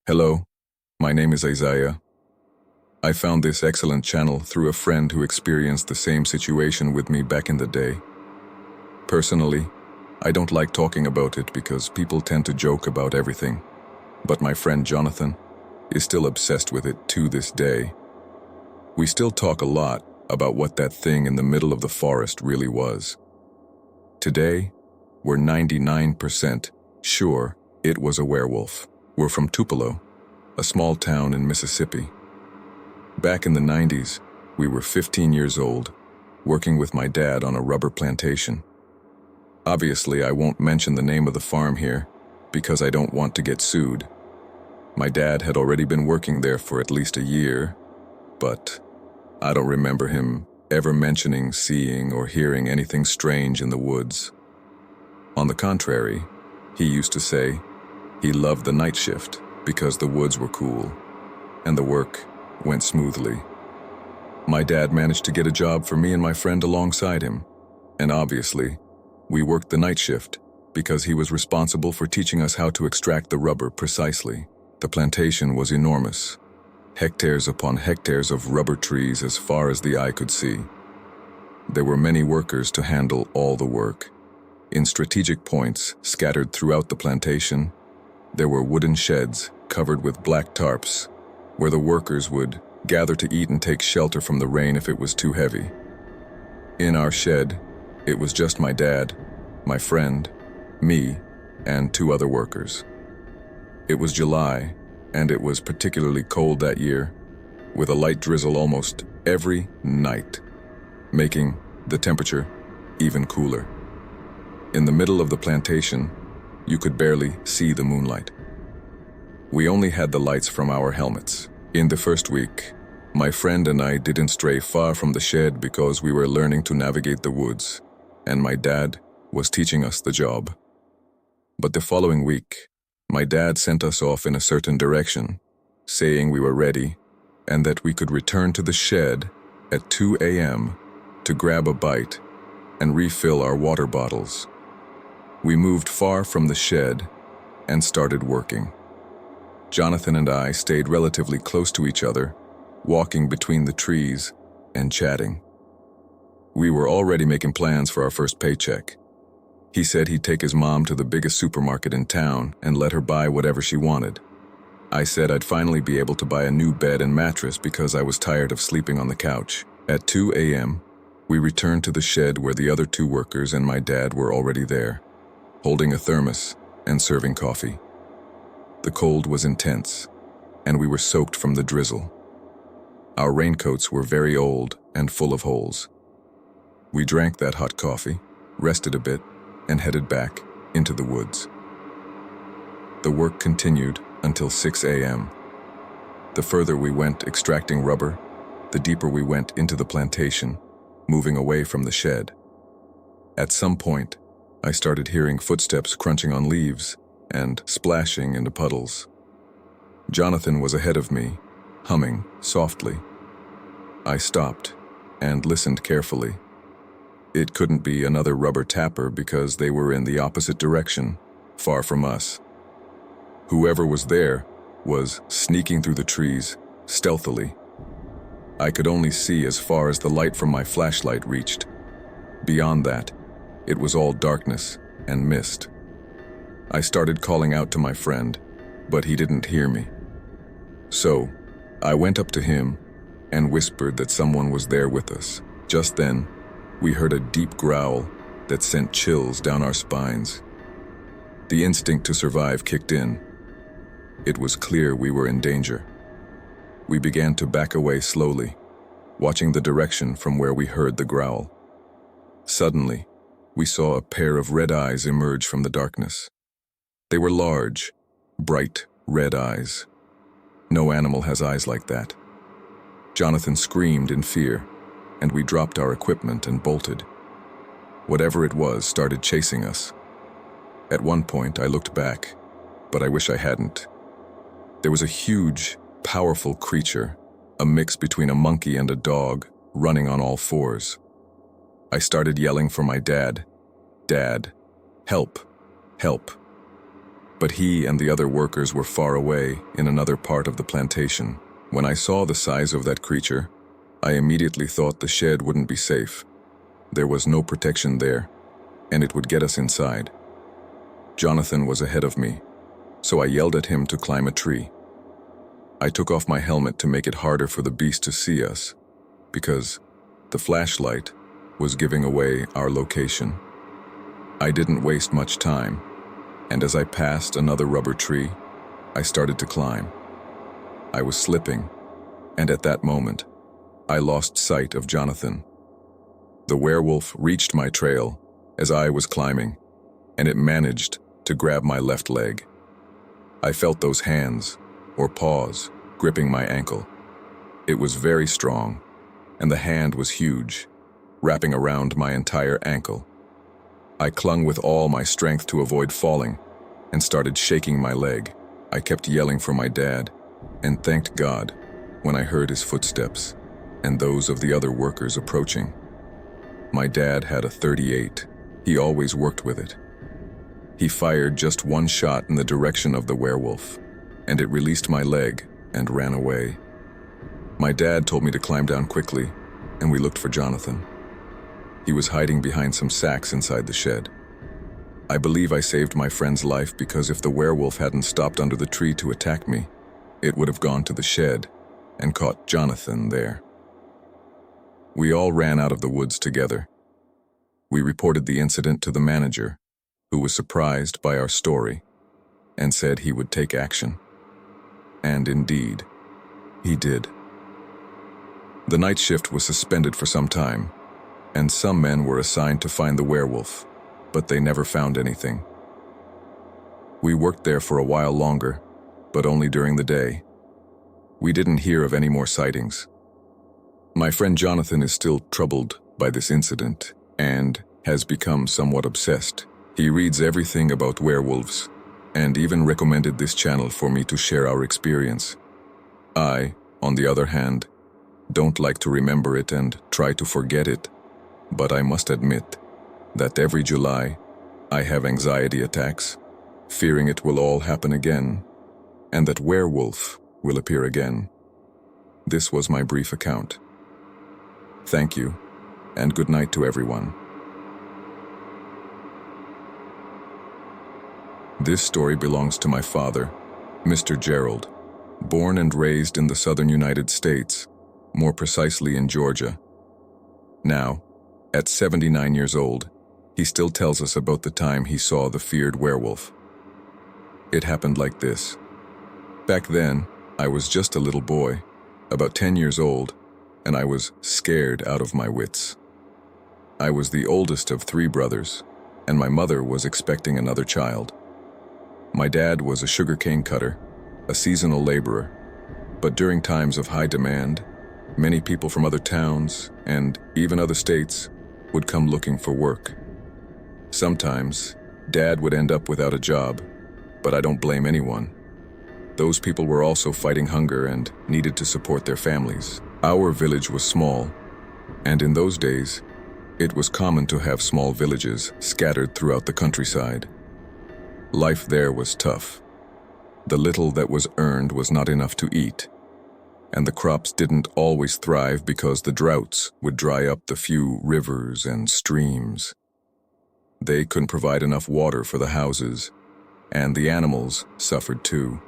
Hello, my name is Isaiah. I found this excellent channel through a friend who experienced the same situation with me back in the day. Personally, I don't like talking about it because people tend to joke about everything, but my friend Jonathan is still obsessed with it to this day. We still talk a lot about what that thing in the middle of the forest really was. Today, we're 99% sure it was a werewolf. We're from Tupelo, a small town in Mississippi. Back in the 90s, we were 15 years old, working with my dad on a rubber plantation. Obviously, I won't mention the name of the farm here, because I don't want to get sued. My dad had already been working there for at least a year, but I don't remember him ever mentioning seeing or hearing anything strange in the woods. On the contrary, he used to say he loved the night shift because the woods were cool, and the work went smoothly. My dad managed to get a job for me and my friend alongside him, and obviously, we worked the night shift because he was responsible for teaching us how to extract the rubber precisely. The plantation was enormous, hectares upon hectares of rubber trees as far as the eye could see. There were many workers to handle all the work. In strategic points scattered throughout the plantation, there were wooden sheds covered with black tarps, where the workers would gather to eat and take shelter from the rain if it was too heavy. In our shed, it was just my dad, my friend, me, and two other workers. It was July, and it was particularly cold that year, with a light drizzle almost every night, making the temperature even cooler. In the middle of the plantation, you could barely see the moonlight. We only had the lights from our helmets. In the first week, my friend and I didn't stray far from the shed because we were learning to navigate the woods, and my dad was teaching us the job. But the following week, my dad sent us off in a certain direction, saying we were ready and that we could return to the shed at 2 a.m. to grab a bite and refill our water bottles. We moved far from the shed and started working. Jonathan and I stayed relatively close to each other, walking between the trees and chatting. We were already making plans for our first paycheck. He said he'd take his mom to the biggest supermarket in town and let her buy whatever she wanted. I said I'd finally be able to buy a new bed and mattress because I was tired of sleeping on the couch. At 2 a.m., we returned to the shed where the other two workers and my dad were already there, holding a thermos and serving coffee. The cold was intense, and we were soaked from the drizzle. Our raincoats were very old and full of holes. We drank that hot coffee, rested a bit, and headed back into the woods. The work continued until 6 a.m. The further we went extracting rubber, the deeper we went into the plantation, moving away from the shed. At some point, I started hearing footsteps crunching on leaves and splashing into puddles. Jonathan was ahead of me, humming softly. I stopped and listened carefully. It couldn't be another rubber tapper because they were in the opposite direction, far from us. Whoever was there was sneaking through the trees, stealthily. I could only see as far as the light from my flashlight reached. Beyond that, it was all darkness and mist. I started calling out to my friend, but he didn't hear me. So, I went up to him and whispered that someone was there with us. Just then, we heard a deep growl that sent chills down our spines. The instinct to survive kicked in. It was clear we were in danger. We began to back away slowly, watching the direction from where we heard the growl. Suddenly, we saw a pair of red eyes emerge from the darkness. They were large, bright red eyes. No animal has eyes like that. Jonathan screamed in fear, and we dropped our equipment and bolted. Whatever it was started chasing us. At one point, I looked back, but I wish I hadn't. There was a huge, powerful creature, a mix between a monkey and a dog, running on all fours. I started yelling for my dad. "Dad, help, help." but he and the other workers were far away in another part of the plantation. When I saw the size of that creature, I immediately thought the shed wouldn't be safe. There was no protection there, and it would get us inside. Jonathan was ahead of me, so I yelled at him to climb a tree. I took off my helmet to make it harder for the beast to see us, because the flashlight was giving away our location. I didn't waste much time, and as I passed another rubber tree, I started to climb. I was slipping, and at that moment, I lost sight of Jonathan. The werewolf reached my trail as I was climbing, and it managed to grab my left leg. I felt those hands, or paws, gripping my ankle. It was very strong, and the hand was huge, wrapping around my entire ankle. I clung with all my strength to avoid falling, and started shaking my leg. I kept yelling for my dad, and thanked God when I heard his footsteps, and those of the other workers approaching. My dad had a .38. He always worked with it. He fired just one shot in the direction of the werewolf, and it released my leg and ran away. My dad told me to climb down quickly, and we looked for Jonathan. He was hiding behind some sacks inside the shed. I believe I saved my friend's life because if the werewolf hadn't stopped under the tree to attack me, it would have gone to the shed and caught Jonathan there. We all ran out of the woods together. We reported the incident to the manager, who was surprised by our story and said he would take action. And indeed, he did. The night shift was suspended for some time, and some men were assigned to find the werewolf, but they never found anything. We worked there for a while longer, but only during the day. We didn't hear of any more sightings. My friend Jonathan is still troubled by this incident and has become somewhat obsessed. He reads everything about werewolves and even recommended this channel for me to share our experience. I, on the other hand, don't like to remember it and try to forget it, but I must admit that every July I have anxiety attacks, fearing it will all happen again, and that werewolf will appear again. This was my brief account. Thank you, and good night to everyone. This story belongs to my father, Mr. Gerald, born and raised in the southern United States, more precisely in Georgia. Now, at 79 years old, he still tells us about the time he saw the feared werewolf. It happened like this. Back then, I was just a little boy, about 10 years old, and I was scared out of my wits. I was the oldest of 3 brothers, and my mother was expecting another child. My dad was a sugarcane cutter, a seasonal laborer, but during times of high demand, many people from other towns and even other states would come looking for work. Sometimes, Dad would end up without a job, but I don't blame anyone. Those people were also fighting hunger and needed to support their families. Our village was small, and in those days, it was common to have small villages scattered throughout the countryside. Life there was tough. The little that was earned was not enough to eat, and the crops didn't always thrive because the droughts would dry up the few rivers and streams. They couldn't provide enough water for the houses, and the animals suffered too.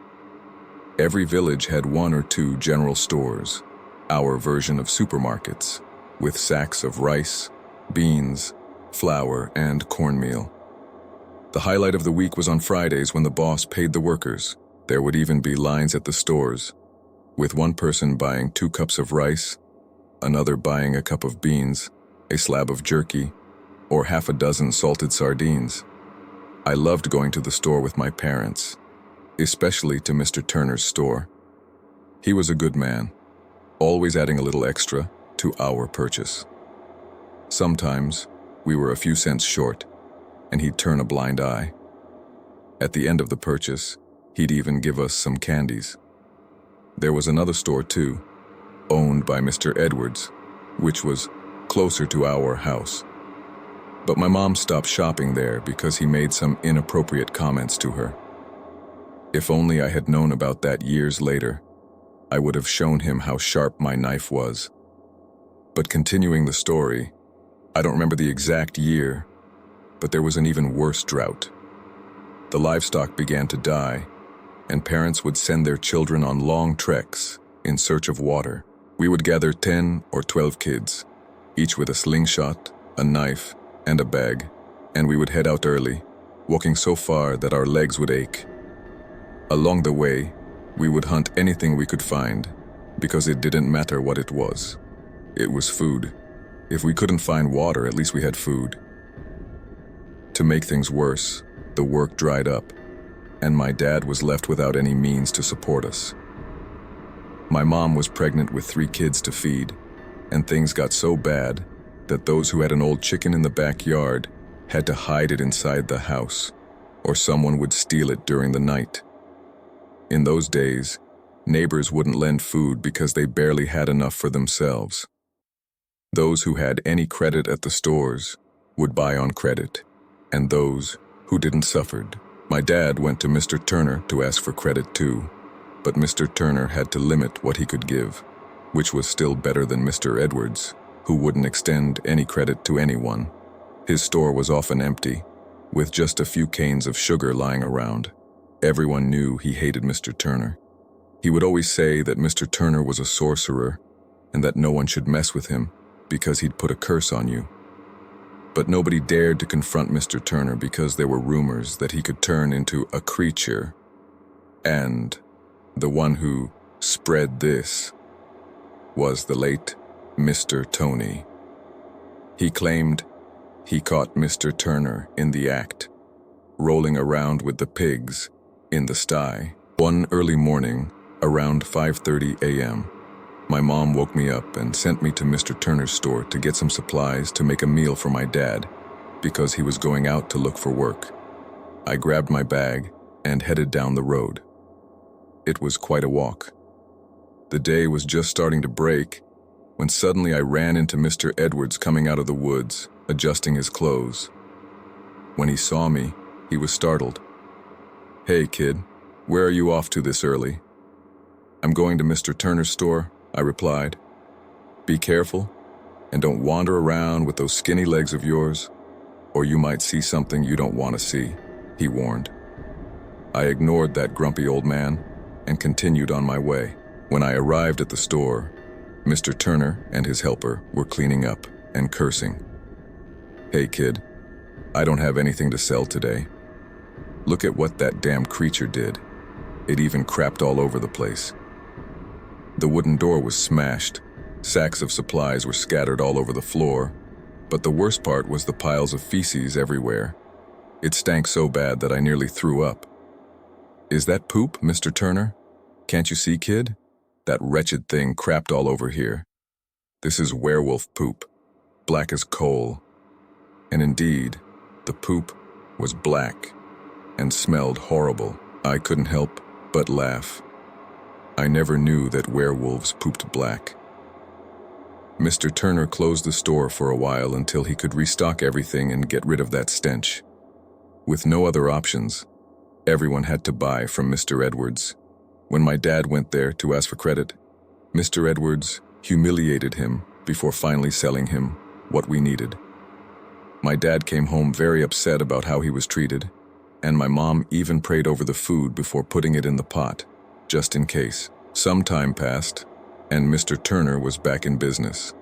Every village had 1 or 2 general stores, our version of supermarkets, with sacks of rice, beans, flour, and cornmeal. The highlight of the week was on Fridays when the boss paid the workers. There would even be lines at the stores, with one person buying 2 cups of rice, another buying a cup of beans, a slab of jerky, or half a dozen salted sardines. I loved going to the store with my parents, especially to Mr. Turner's store. He was a good man, always adding a little extra to our purchase. Sometimes we were a few cents short, and he'd turn a blind eye. At the end of the purchase, he'd even give us some candies. There was another store too, owned by Mr. Edwards, which was closer to our house. But my mom stopped shopping there because he made some inappropriate comments to her. If only I had known about that years later, I would have shown him how sharp my knife was. But continuing the story, I don't remember the exact year, but there was an even worse drought. The livestock began to die, and parents would send their children on long treks in search of water. We would gather 10 or 12 kids, each with a slingshot, a knife, and a bag, and we would head out early, walking so far that our legs would ache. Along the way, we would hunt anything we could find, because it didn't matter what it was. It was food. If we couldn't find water, at least we had food. To make things worse, the work dried up, and my dad was left without any means to support us. My mom was pregnant with 3 kids to feed, and things got so bad that those who had an old chicken in the backyard had to hide it inside the house, or someone would steal it during the night. In those days, neighbors wouldn't lend food because they barely had enough for themselves. Those who had any credit at the stores would buy on credit, and those who didn't suffered. My dad went to Mr. Turner to ask for credit too, but Mr. Turner had to limit what he could give, which was still better than Mr. Edwards, who wouldn't extend any credit to anyone. His store was often empty, with just a few canes of sugar lying around. Everyone knew he hated Mr. Turner. He would always say that Mr. Turner was a sorcerer and that no one should mess with him because he'd put a curse on you. But nobody dared to confront Mr. Turner because there were rumors that he could turn into a creature. And the one who spread this was the late Mr. Tony. He claimed he caught Mr. Turner in the act, rolling around with the pigs in the sty. One early morning, around 5:30 a.m., my mom woke me up and sent me to Mr. Turner's store to get some supplies to make a meal for my dad, because he was going out to look for work. I grabbed my bag and headed down the road. It was quite a walk. The day was just starting to break when suddenly I ran into Mr. Edwards coming out of the woods, adjusting his clothes. When he saw me, he was startled. "Hey, kid, where are you off to this early?" "I'm going to Mr. Turner's store," I replied. "Be careful, and don't wander around with those skinny legs of yours, or you might see something you don't want to see," he warned. I ignored that grumpy old man and continued on my way. When I arrived at the store, Mr. Turner and his helper were cleaning up and cursing. "Hey, kid, I don't have anything to sell today. Look at what that damn creature did. It even crapped all over the place." The wooden door was smashed. Sacks of supplies were scattered all over the floor, but the worst part was the piles of feces everywhere. It stank so bad that I nearly threw up. "Is that poop, Mr. Turner? Can't you see, kid? That wretched thing crapped all over here. This is werewolf poop, black as coal." And indeed, the poop was black and smelled horrible. I couldn't help but laugh. I never knew that werewolves pooped black. Mr. Turner closed the store for a while until he could restock everything and get rid of that stench. With no other options, everyone had to buy from Mr. Edwards. When my dad went there to ask for credit, Mr. Edwards humiliated him before finally selling him what we needed. My dad came home very upset about how he was treated, and my mom even prayed over the food before putting it in the pot, just in case. Some time passed, and Mr. Turner was back in business.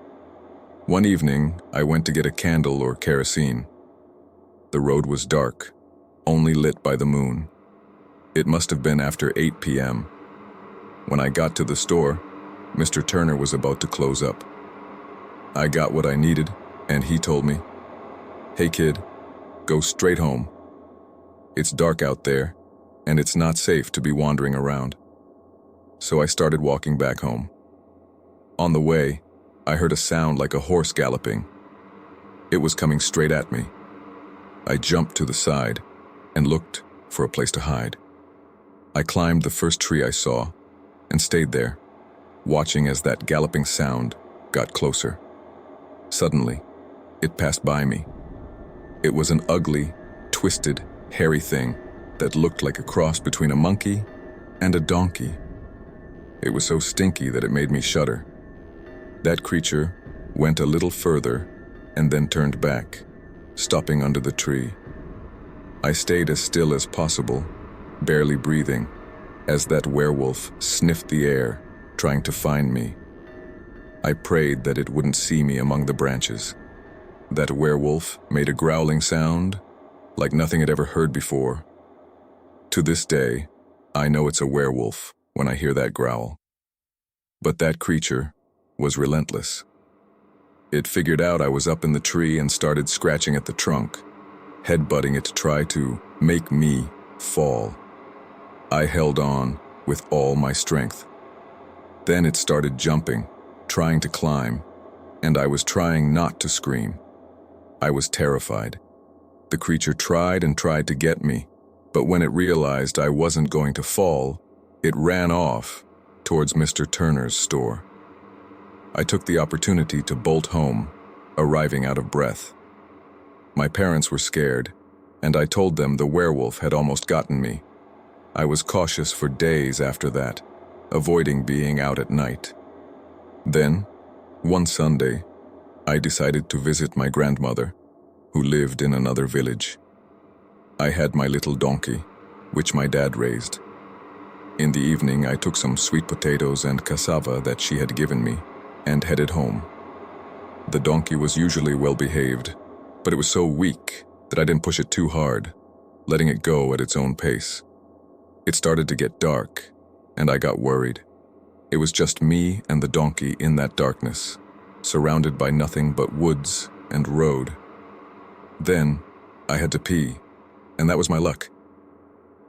One evening, I went to get a candle or kerosene. The road was dark, only lit by the moon. It must have been after 8 p.m. When I got to the store, Mr. Turner was about to close up. I got what I needed, and he told me, "Hey kid, go straight home. It's dark out there, and it's not safe to be wandering around." So I started walking back home. On the way, I heard a sound like a horse galloping. It was coming straight at me. I jumped to the side and looked for a place to hide. I climbed the first tree I saw and stayed there, watching as that galloping sound got closer. Suddenly, it passed by me. It was an ugly, twisted, hairy thing that looked like a cross between a monkey and a donkey. It was so stinky that it made me shudder. That creature went a little further and then turned back, stopping under the tree. I stayed as still as possible, barely breathing, as that werewolf sniffed the air, trying to find me. I prayed that it wouldn't see me among the branches. That werewolf made a growling sound, like nothing I'd ever heard before. To this day, I know it's a werewolf when I hear that growl. But that creature was relentless. It figured out I was up in the tree and started scratching at the trunk, headbutting it to try to make me fall. I held on with all my strength. Then it started jumping, trying to climb, and I was trying not to scream. I was terrified. The creature tried and tried to get me, but when it realized I wasn't going to fall, it ran off towards Mr. Turner's store. I took the opportunity to bolt home, arriving out of breath. My parents were scared, and I told them the werewolf had almost gotten me. I was cautious for days after that, avoiding being out at night. Then, one Sunday, I decided to visit my grandmother, who lived in another village. I had my little donkey, which my dad raised. In the evening, I took some sweet potatoes and cassava that she had given me and headed home. The donkey was usually well behaved, but it was so weak that I didn't push it too hard, letting it go at its own pace. It started to get dark, and I got worried. It was just me and the donkey in that darkness, surrounded by nothing but woods and road. Then, I had to pee, and that was my luck.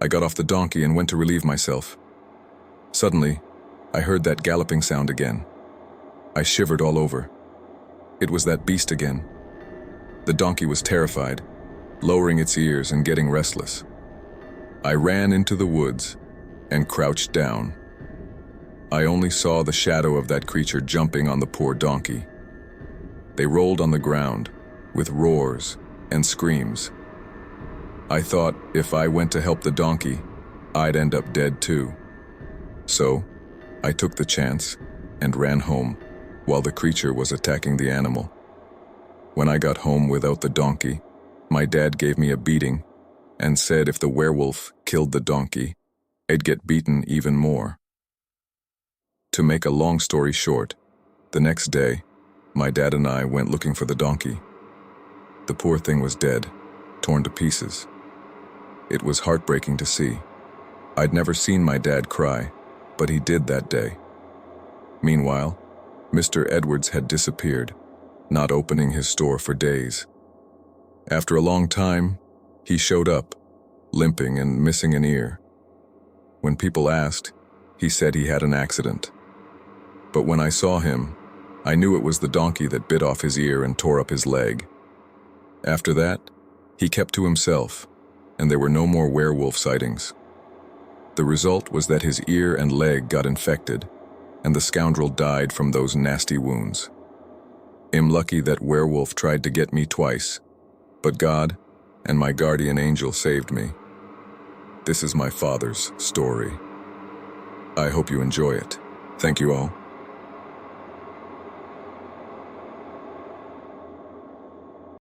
I got off the donkey and went to relieve myself. Suddenly, I heard that galloping sound again. I shivered all over. It was that beast again. The donkey was terrified, lowering its ears and getting restless. I ran into the woods and crouched down. I only saw the shadow of that creature jumping on the poor donkey. They rolled on the ground with roars and screams. I thought if I went to help the donkey, I'd end up dead too. So, I took the chance and ran home while the creature was attacking the animal. When I got home without the donkey, my dad gave me a beating and said if the werewolf killed the donkey, I'd get beaten even more. To make a long story short, the next day, my dad and I went looking for the donkey. The poor thing was dead, torn to pieces. It was heartbreaking to see. I'd never seen my dad cry, but he did that day. Meanwhile, Mr. Edwards had disappeared, not opening his store for days. After a long time, he showed up, limping and missing an ear. When people asked, he said he had an accident. But when I saw him, I knew it was the donkey that bit off his ear and tore up his leg. After that, he kept to himself, and there were no more werewolf sightings. The result was that his ear and leg got infected, and the scoundrel died from those nasty wounds. I'm lucky that werewolf tried to get me twice, but God and my guardian angel saved me. This is my father's story. I hope you enjoy it. Thank you all.